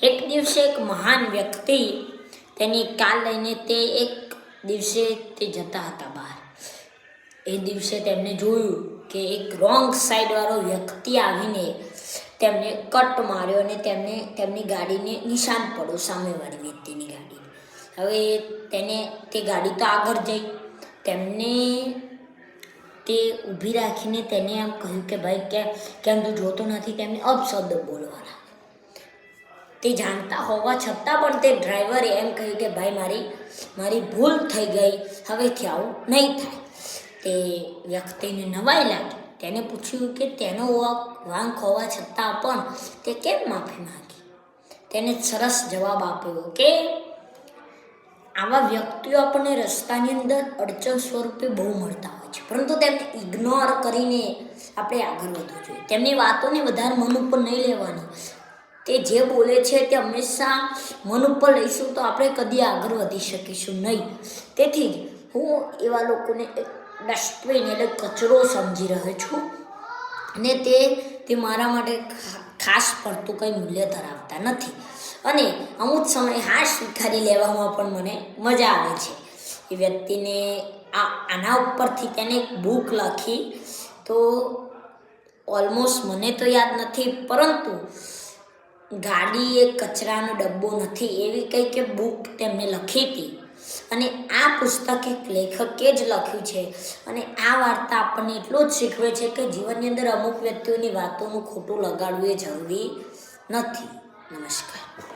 એક દિવસે એક મહાન વ્યક્તિ તેની કાર લઈને તે એક દિવસે તે જતા હતા બહાર. એ દિવસે તેમણે જોયું કે એક રોંગ સાઈડવાળો વ્યક્તિ આવીને તેમને કટ માર્યો અને તેમને તેમની ગાડીને નિશાન પડ્યો, સામેવાળી વ્યક્તિની ગાડીને. હવે તે ગાડી તો આગળ જઈ. તેમને તે ઊભી રાખીને તેને એમ કહ્યું કે ભાઈ કેમ તું જોતો નથી? તેમને અપશબ્દ બોલવાના. તે જાણતા હોવા છતાં પણ તે ડ્રાઈવરે એમ કહ્યું કે ભાઈ મારી ભૂલ થઈ ગઈ, હવેથી આવું નહીં થાય. તે વ્યક્તિને નવાઈ લાગી. તેને પૂછ્યું કે તેનો વાંક હોવા છતાં પણ તે કેમ માફી માંગી. તેને સરસ જવાબ આપ્યો કે આવા વ્યક્તિઓ આપણને રસ્તાની અંદર અડચણ સ્વરૂપે બહુ મળતા હોય છે, પરંતુ તેમને ઇગ્નોર કરીને આપણે આગળ વધવું જોઈએ. તેમની વાતોને વધારે મન ઉપર નહીં લેવાની. તે જે બોલે છે તે હંમેશા મન ઉપર લઈશું તો આપણે કદી આગળ વધી શકીશું નહીં. તેથી જ હું એવા લોકોને ડસ્ટબિન એટલે કચરો સમજી રહ્યો છું, અને તે મારા માટે ખાસ પડતું કંઈ મૂલ્ય ધરાવતા નથી. અને અમુક સમય હા સ્વીકારી લેવામાં પણ મને મજા આવે છે. એ વ્યક્તિને આના ઉપરથી તેને એક બુક લખી, તો ઓલમોસ્ટ મને તો યાદ નથી, પરંતુ ગાડી એ કચરાનો ડબ્બો નથી એવી કંઈક બુક તેમને લખી હતી. અને આ પુસ્તક એક લેખકે જ લખ્યું છે. અને આ વાર્તા આપણને એટલું જ શીખવે છે કે જીવનની અંદર અમુક વ્યક્તિઓની વાતોનું ખોટું લગાડવું એ જરૂરી નથી. નમસ્કાર.